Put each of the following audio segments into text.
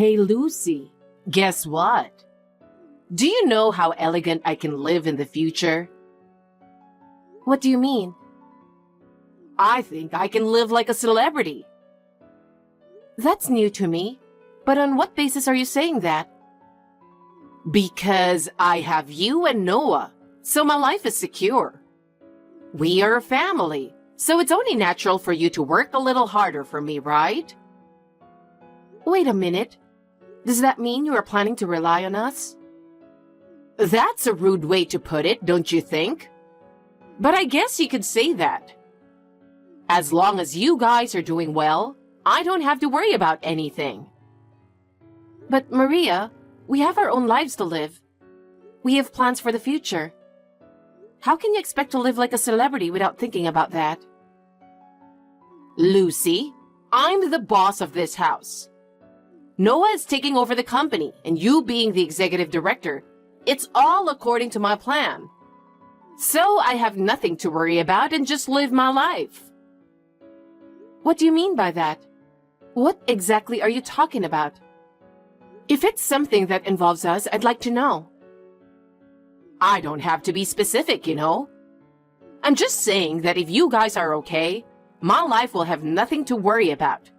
Hey Lucy, guess what? Do you know how elegant I can live in the future? What do you mean? I think I can live like a celebrity. That's new to me. But on what basis are you saying that? Because I have you and Noah, so my life is secure. We are a family, so it's only natural for you to work a little harder for me, right? Wait a minute. Does that mean you are planning to rely on us? That's a rude way to put it, don't you think? But I guess you could say that. As long as you guys are doing well, I don't have to worry about anything. But Maria, we have our own lives to live. We have plans for the future. How can you expect to live like a celebrity without thinking about that? Lucy, I'm the boss of this house. Noah is taking over the company, and you being the executive director, it's all according to my plan. So I have nothing to worry about and just live my life. What do you mean by that? What exactly are you talking about? If it's something that involves us, I'd like to know. I don't have to be specific, you know. I'm just saying that if you guys are okay, my life will have nothing to worry about.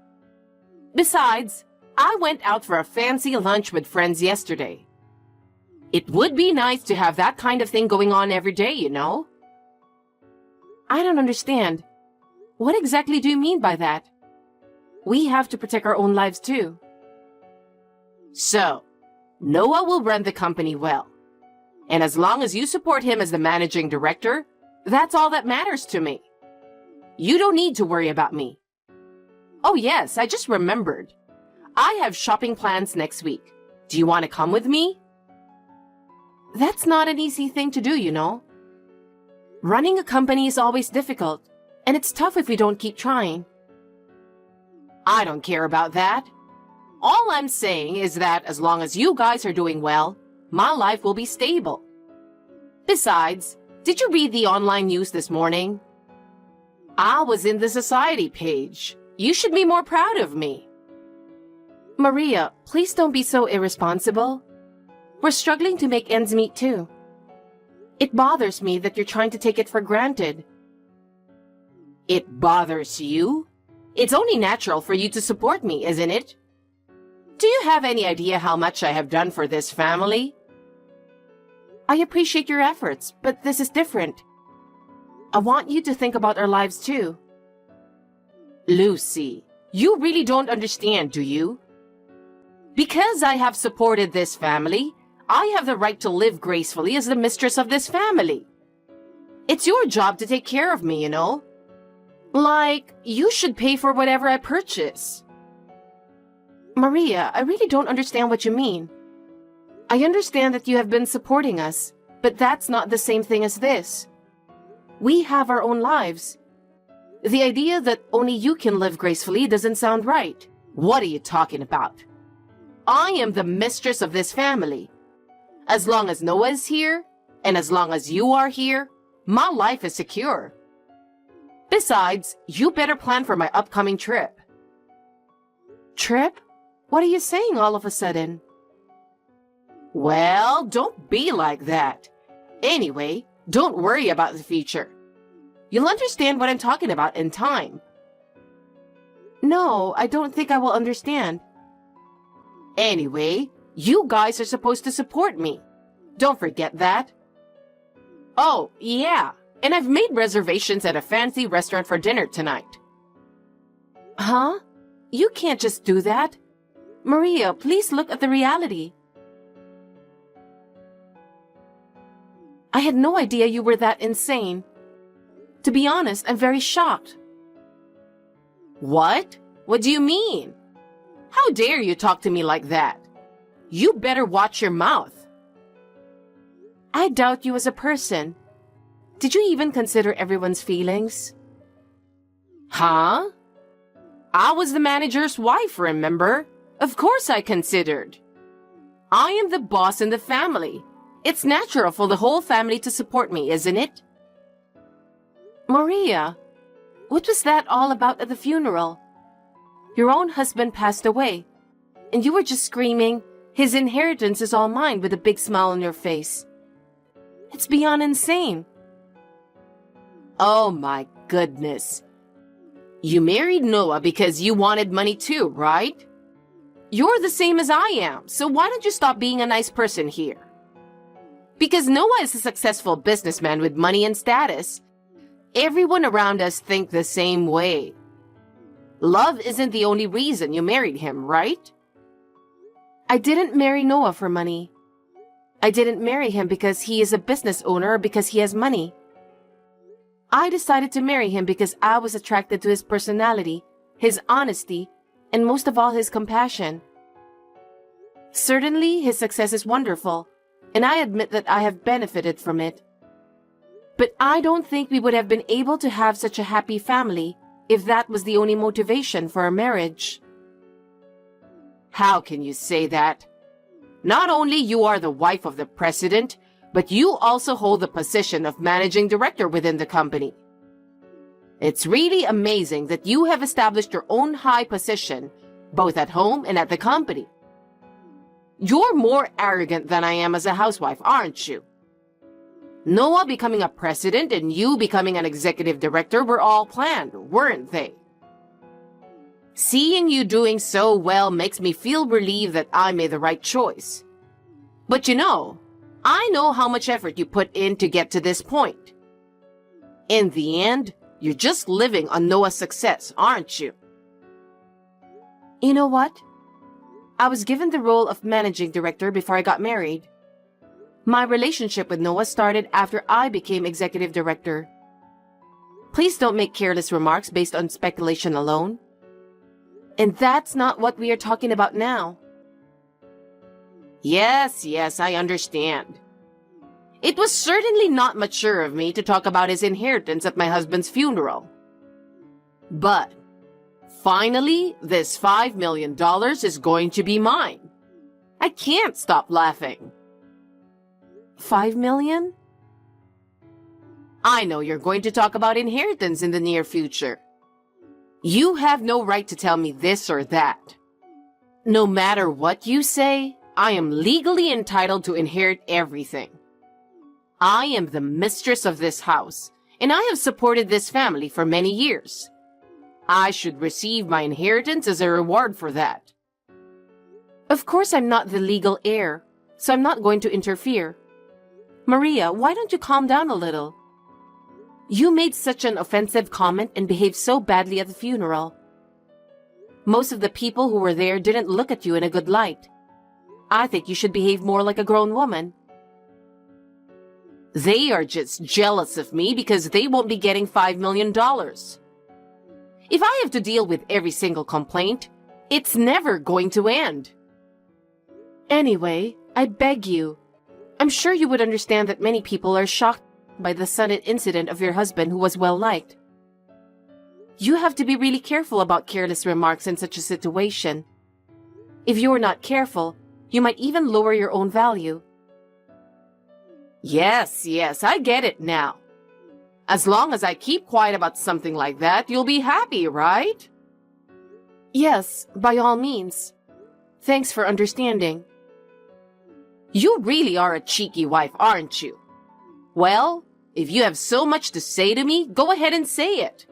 Besides, I went out for a fancy lunch with friends yesterday. It would be nice to have that kind of thing going on every day, you know? I don't understand. What exactly do you mean by that? We have to protect our own lives too. So, Noah will run the company well. And as long as you support him as the managing director, that's all that matters to me. You don't need to worry about me. Oh yes, I just remembered. I have shopping plans next week. Do you want to come with me? That's not an easy thing to do, you know. Running a company is always difficult, and it's tough if we don't keep trying. I don't care about that. All I'm saying is that as long as you guys are doing well, my life will be stable. Besides, did you read the online news this morning? I was in the society page. You should be more proud of me. Maria, please don't be so irresponsible. We're struggling to make ends meet too. It bothers me that you're trying to take it for granted. It bothers you? It's only natural for you to support me, isn't it? Do you have any idea how much I have done for this family? I appreciate your efforts, but this is different. I want you to think about our lives too. Lucy, you really don't understand, do you? Because I have supported this family, I have the right to live gracefully as the mistress of this family. It's your job to take care of me, you know? Like, you should pay for whatever I purchase. Maria, I really don't understand what you mean. I understand that you have been supporting us, but that's not the same thing as this. We have our own lives. The idea that only you can live gracefully doesn't sound right. What are you talking about? I am the mistress of this family. As long as Noah is here, and as long as you are here, my life is secure. Besides, you better plan for my upcoming trip. Trip? What are you saying all of a sudden? Well, don't be like that. Anyway, don't worry about the future. You'll understand what I'm talking about in time. No, I don't think I will understand. Anyway, you guys are supposed to support me. Don't forget that. Oh, yeah, and I've made reservations at a fancy restaurant for dinner tonight. Huh? You can't just do that. Maria, please look at the reality. I had no idea you were that insane. To be honest, I'm very shocked. What? What do you mean? How dare you talk to me like that? You better watch your mouth. I doubt you as a person. Did you even consider everyone's feelings? Huh? I was the manager's wife, remember? Of course I considered. I am the boss in the family. It's natural for the whole family to support me, isn't it? Maria, what was that all about at the funeral? Your own husband passed away. and you were just screaming, "His inheritance is all mine," with a big smile on your face. It's beyond insane. Oh my goodness. You married Noah because you wanted money too, right? You're the same as I am, so why don't you stop being a nice person here? Because Noah is a successful businessman with money and status. Everyone around us think the same way. Love isn't the only reason you married him, right? I didn't marry Noah for money. I didn't marry him because he is a business owner or because he has money. I decided to marry him because I was attracted to his personality, his honesty, and most of all, his compassion. Certainly, his success is wonderful, and I admit that I have benefited from it. But I don't think we would have been able to have such a happy family if that was the only motivation for our marriage. How can you say that? Not only you are the wife of the president, but you also hold the position of managing director within the company. It's really amazing that you have established your own high position, both at home and at the company. You're more arrogant than I am as a housewife, aren't you? Noah becoming a president and you becoming an executive director were all planned, weren't they? Seeing you doing so well makes me feel relieved that I made the right choice. But you know, I know how much effort you put in to get to this point. In the end, you're just living on Noah's success, aren't you? You know what? I was given the role of managing director before I got married. My relationship with Noah started after I became executive director. Please don't make careless remarks based on speculation alone. And that's not what we are talking about now. Yes, I understand. It was certainly not mature of me to talk about his inheritance at my husband's funeral. But, finally, this $5 million is going to be mine. I can't stop laughing. 5 million? I know you're going to talk about inheritance in the near future. You have no right to tell me this or that. No matter what you say, I am legally entitled to inherit everything. I am the mistress of this house, and I have supported this family for many years. I should receive my inheritance as a reward for that. Of course I'm not the legal heir, so I'm not going to interfere. Maria, why don't you calm down a little? You made such an offensive comment and behaved so badly at the funeral. Most of the people who were there didn't look at you in a good light. I think you should behave more like a grown woman. They are just jealous of me because they won't be getting $5 million. If I have to deal with every single complaint, it's never going to end. Anyway, I beg you. I'm sure you would understand that many people are shocked by the sudden incident of your husband who was well liked. You have to be really careful about careless remarks in such a situation. If you're not careful, you might even lower your own value. Yes, I get it now. As long as I keep quiet about something like that, you'll be happy, right? Yes, by all means. Thanks for understanding. You really are a cheeky wife, aren't you? Well, if you have so much to say to me, go ahead and say it.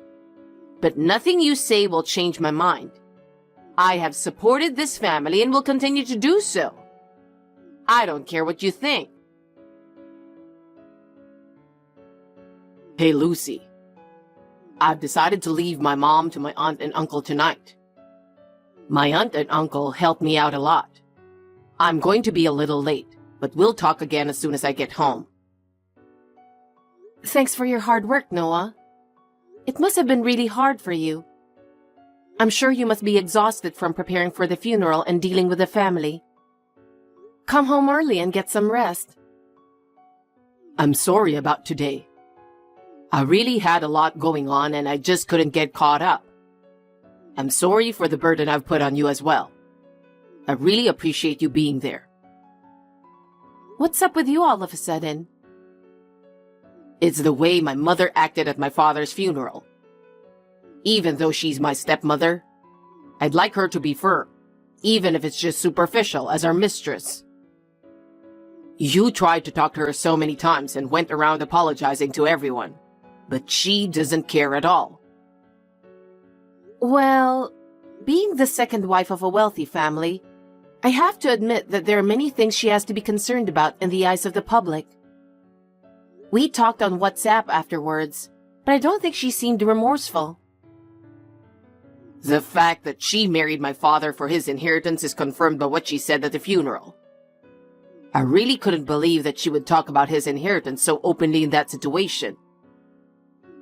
But nothing you say will change my mind. I have supported this family and will continue to do so. I don't care what you think. Hey, Lucy. I've decided to leave my mom to my aunt and uncle tonight. My aunt and uncle helped me out a lot. I'm going to be a little late, but we'll talk again as soon as I get home. Thanks for your hard work, Noah. It must have been really hard for you. I'm sure you must be exhausted from preparing for the funeral and dealing with the family. Come home early and get some rest. I'm sorry about today. I really had a lot going on and I just couldn't get caught up. I'm sorry for the burden I've put on you as well. I really appreciate you being there. What's up with you all of a sudden? It's the way my mother acted at my father's funeral. Even though she's my stepmother, I'd like her to be firm, even if it's just superficial, as our mistress. You tried to talk to her so many times and went around apologizing to everyone, but she doesn't care at all. Well, being the second wife of a wealthy family, I have to admit that there are many things she has to be concerned about in the eyes of the public. We talked on WhatsApp afterwards, but I don't think she seemed remorseful. The fact that she married my father for his inheritance is confirmed by what she said at the funeral. I really couldn't believe that she would talk about his inheritance so openly in that situation.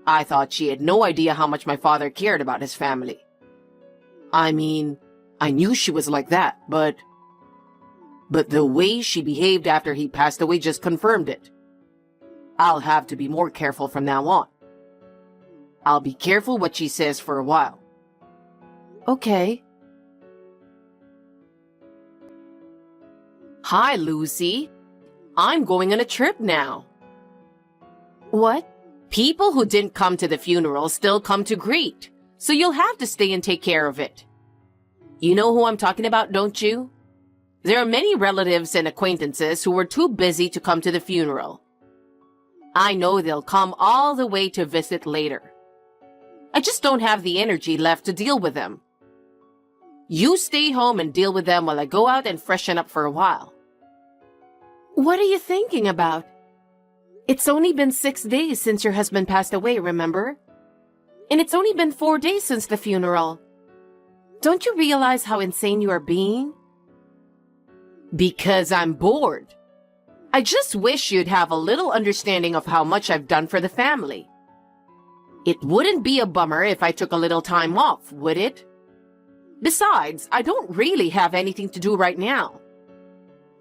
I thought she had no idea how much my father cared about his family. I mean, I knew she was like that, but the way she behaved after he passed away just confirmed it. I'll have to be more careful from now on. I'll be careful what she says for a while. Okay. Hi, Lucy. I'm going on a trip now. What? People who didn't come to the funeral still come to greet, so you'll have to stay and take care of it. You know who I'm talking about, don't you? There are many relatives and acquaintances who were too busy to come to the funeral. I know they'll come all the way to visit later. I just don't have the energy left to deal with them. You stay home and deal with them while I go out and freshen up for a while. What are you thinking about? It's only been 6 days since your husband passed away, remember? And it's only been 4 days since the funeral. Don't you realize how insane you are being? Because I'm bored. I just wish you'd have a little understanding of how much I've done for the family. It wouldn't be a bummer if I took a little time off, would it? Besides, I don't really have anything to do right now.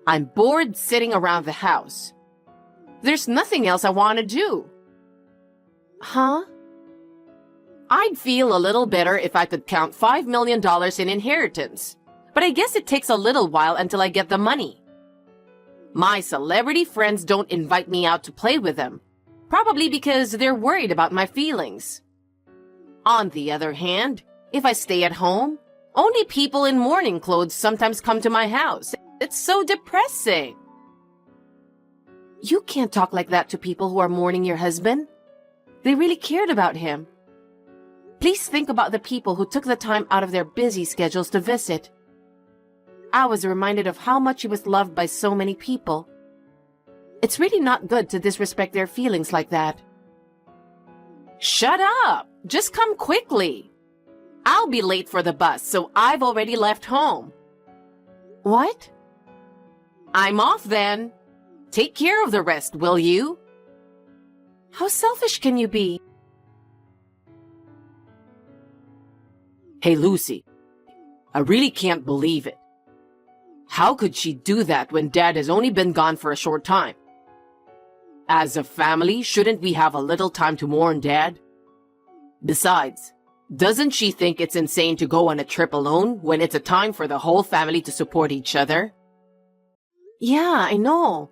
I'm bored sitting around the house. There's nothing else I want to do. Huh? I'd feel a little better if I could count $5 million in inheritance, but I guess it takes a little while until I get the money. My celebrity friends don't invite me out to play with them, probably because they're worried about my feelings. On the other hand, if I stay at home, only people in mourning clothes sometimes come to my house. It's so depressing. You can't talk like that to people who are mourning your husband. They really cared about him. Please think about the people who took the time out of their busy schedules to visit. I was reminded of how much he was loved by so many people. It's really not good to disrespect their feelings like that. Shut up! Just come quickly. I'll be late for the bus, so I've already left home. What? I'm off then. Take care of the rest, will you? How selfish can you be? Hey, Lucy. I really can't believe it. How could she do that when Dad has only been gone for a short time? As a family, shouldn't we have a little time to mourn Dad? Besides, doesn't she think it's insane to go on a trip alone when it's a time for the whole family to support each other? Yeah, I know.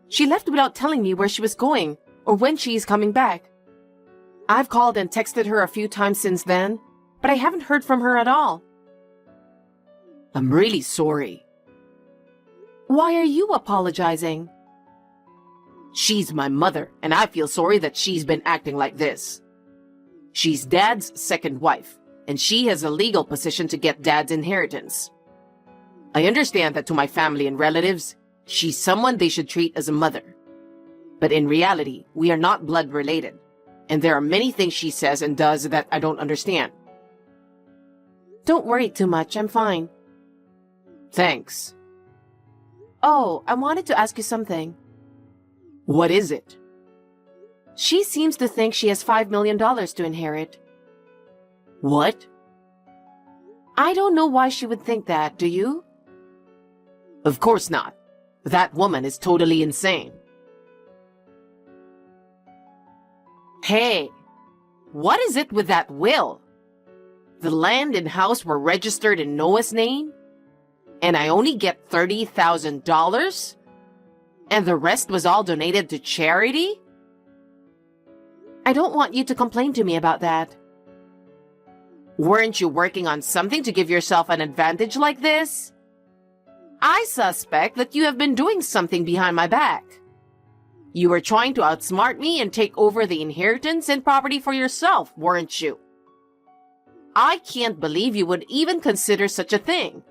She left without telling me where she was going or when she is coming back. I've called and texted her a few times since then, but I haven't heard from her at all. I'm really sorry. Why are you apologizing? She's my mother, and I feel sorry that she's been acting like this. She's Dad's second wife, and she has a legal position to get Dad's inheritance. I understand that to my family and relatives, she's someone they should treat as a mother. But in reality, we are not blood related, and there are many things she says and does that I don't understand. Don't worry too much, I'm fine. Thanks. Oh, I wanted to ask you something. What is it? She seems to think she has $5 million to inherit. What? I don't know why she would think that, do you? Of course not. That woman is totally insane. Hey, what is it with that will? The land and house were registered in Noah's name? And I only get $30,000? And the rest was all donated to charity? I don't want you to complain to me about that. Weren't you working on something to give yourself an advantage like this? I suspect that you have been doing something behind my back. You were trying to outsmart me and take over the inheritance and property for yourself, weren't you? I can't believe you would even consider such a thing.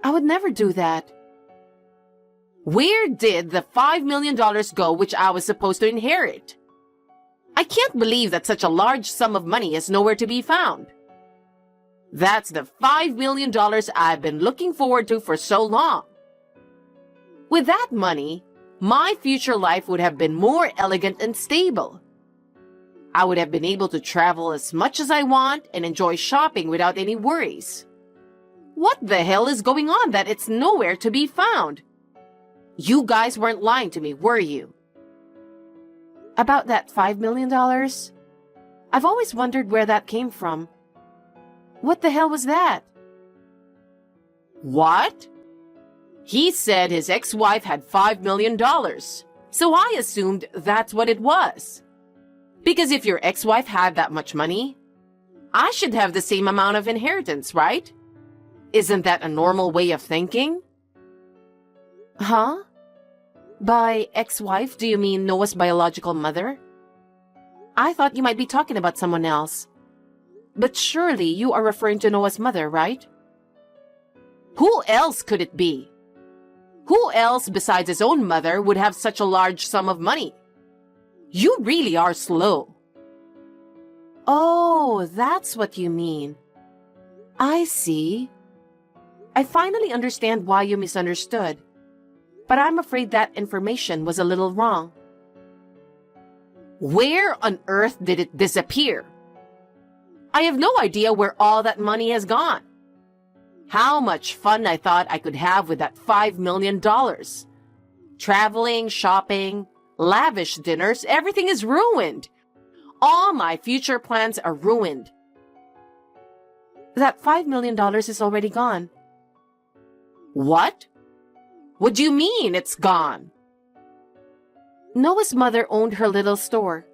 I would never do that. Where did the $5 million go which I was supposed to inherit? I can't believe that such a large sum of money is nowhere to be found. That's the $5 million I've been looking forward to for so long. With that money, my future life would have been more elegant and stable. I would have been able to travel as much as I want and enjoy shopping without any worries. What the hell is going on that it's nowhere to be found? You guys weren't lying to me, were you? About that $5 million? I've always wondered where that came from. What the hell was that? What? He said his ex-wife had $5 million, so I assumed that's what it was. Because if your ex-wife had that much money, I should have the same amount of inheritance, right? Isn't that a normal way of thinking? Huh? By ex-wife, do you mean Noah's biological mother? I thought you might be talking about someone else. But surely you are referring to Noah's mother, right? Who else could it be? Who else besides his own mother would have such a large sum of money? You really are slow. Oh, that's what you mean. I see. I finally understand why you misunderstood. But I'm afraid that information was a little wrong. Where on earth did it disappear? I have no idea where all that money has gone. How much fun I thought I could have with that $5 million. Traveling, shopping, lavish dinners, everything is ruined. All my future plans are ruined. That $5 million is already gone. What? What do you mean it's gone? Noah's mother owned her little store.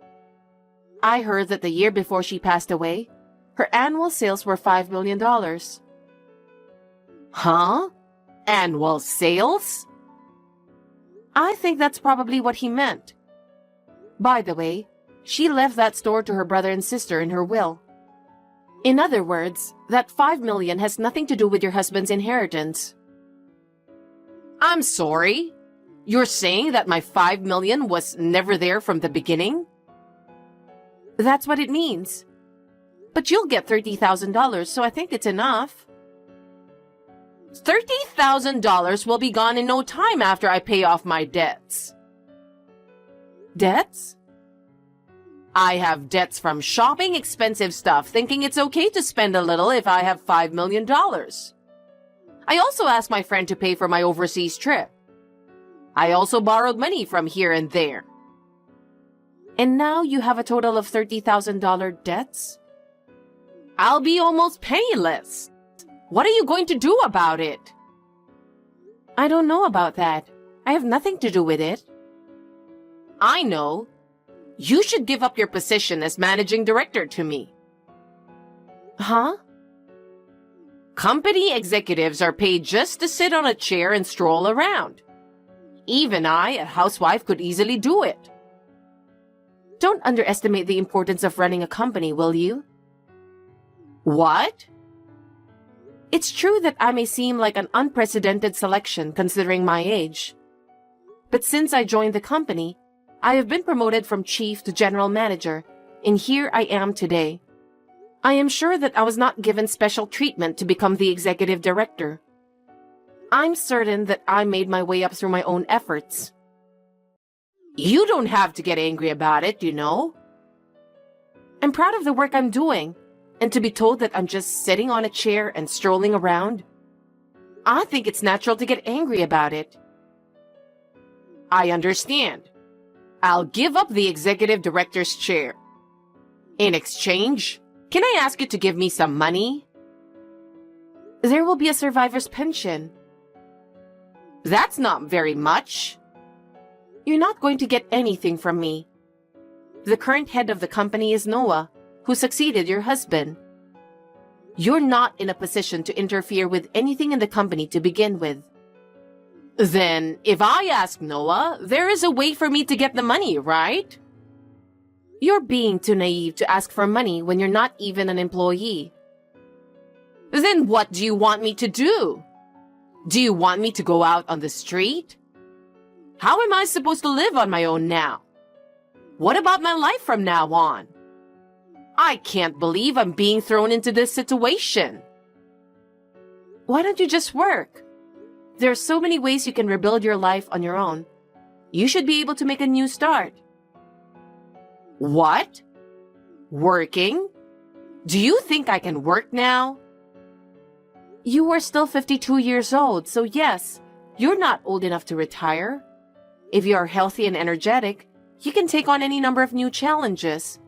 I heard that the year before she passed away, her annual sales were $5 million. Huh? Annual sales? I think that's probably what he meant. By the way, she left that store to her brother and sister in her will. In other words, that $5 million has nothing to do with your husband's inheritance. I'm sorry. You're saying that my $5 million was never there from the beginning? That's what it means. But you'll get $30,000, so I think it's enough. $30,000 will be gone in no time after I pay off my debts. Debts? I have debts from shopping expensive stuff, thinking it's okay to spend a little if I have $5 million. I also asked my friend to pay for my overseas trip. I also borrowed money from here and there. And now you have a total of $30,000 debts? I'll be almost penniless. What are you going to do about it? I don't know about that. I have nothing to do with it. I know. You should give up your position as managing director to me. Huh? Company executives are paid just to sit on a chair and stroll around. Even I, a housewife, could easily do it. Don't underestimate the importance of running a company, will you? What? It's true that I may seem like an unprecedented selection considering my age. But since I joined the company, I have been promoted from chief to general manager, and here I am today. I am sure that I was not given special treatment to become the executive director. I'm certain that I made my way up through my own efforts. You don't have to get angry about it, you know. I'm proud of the work I'm doing, and to be told that I'm just sitting on a chair and strolling around, I think it's natural to get angry about it. I understand. I'll give up the executive director's chair. In exchange, can I ask you to give me some money? There will be a survivor's pension. That's not very much. You're not going to get anything from me. The current head of the company is Noah, who succeeded your husband. You're not in a position to interfere with anything in the company to begin with. Then, if I ask Noah, there is a way for me to get the money, right? You're being too naive to ask for money when you're not even an employee. Then what do you want me to do? Do you want me to go out on the street? How am I supposed to live on my own now? What about my life from now on? I can't believe I'm being thrown into this situation. Why don't you just work? There are so many ways you can rebuild your life on your own. You should be able to make a new start. What? Working? Do you think I can work now? You are still 52 years old, so yes, you're not old enough to retire. If you are healthy and energetic, you can take on any number of new challenges.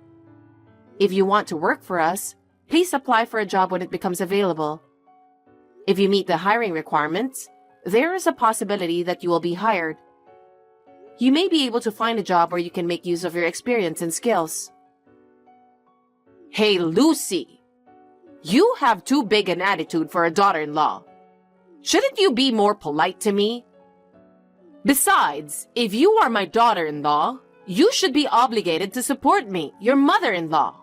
If you want to work for us, please apply for a job when it becomes available. If you meet the hiring requirements, there is a possibility that you will be hired. You may be able to find a job where you can make use of your experience and skills. Hey, Lucy, you have too big an attitude for a daughter-in-law. Shouldn't you be more polite to me? Besides, if you are my daughter-in-law, you should be obligated to support me, your mother-in-law.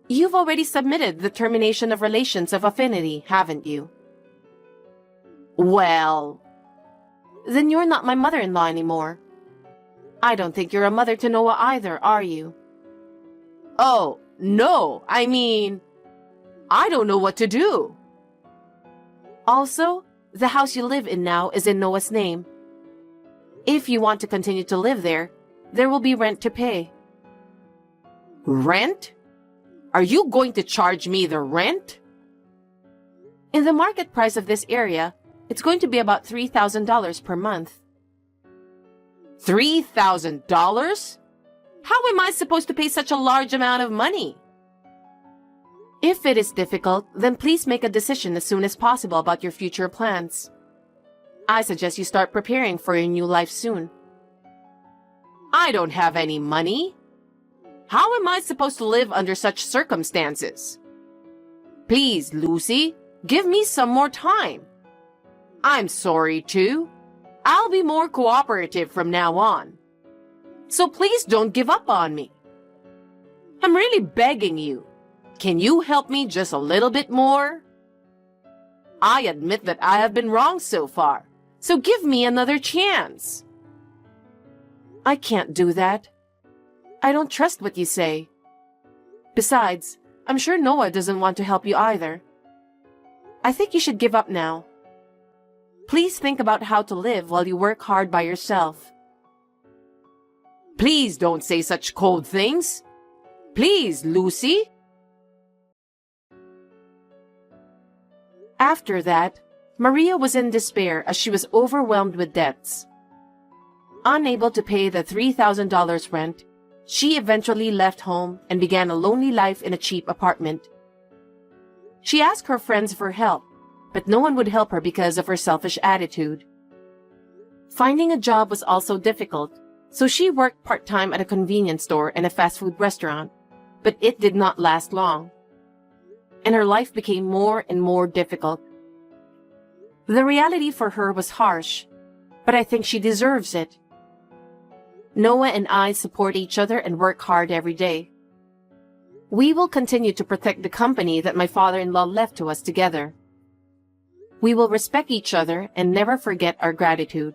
You've already submitted the termination of relations of affinity, haven't you? Well, then you're not my mother-in-law anymore. I don't think you're a mother to Noah either, are you? Oh, no, I mean, I don't know what to do. Also, the house you live in now is in Noah's name. If you want to continue to live there, there will be rent to pay. Rent? Are you going to charge me the rent? In the market price of this area, it's going to be about $3,000 per month. $3,000? How am I supposed to pay such a large amount of money? If it is difficult, then please make a decision as soon as possible about your future plans. I suggest you start preparing for your new life soon. I don't have any money. How am I supposed to live under such circumstances? Please, Lucy, give me some more time. I'm sorry too. I'll be more cooperative from now on. So please don't give up on me. I'm really begging you. Can you help me just a little bit more? I admit that I have been wrong so far, so give me another chance. I can't do that. I don't trust what you say. Besides, I'm sure Noah doesn't want to help you either. I think you should give up now. Please think about how to live while you work hard by yourself. Please don't say such cold things. Please, Lucy. After that, Maria was in despair as she was overwhelmed with debts. Unable to pay the $3,000 rent, she eventually left home and began a lonely life in a cheap apartment. She asked her friends for help, but no one would help her because of her selfish attitude. Finding a job was also difficult, so she worked part-time at a convenience store and a fast food restaurant, but it did not last long, and her life became more and more difficult. The reality for her was harsh, but I think she deserves it. Noah and I support each other and work hard every day. We will continue to protect the company that my father-in-law left to us together. We will respect each other and never forget our gratitude.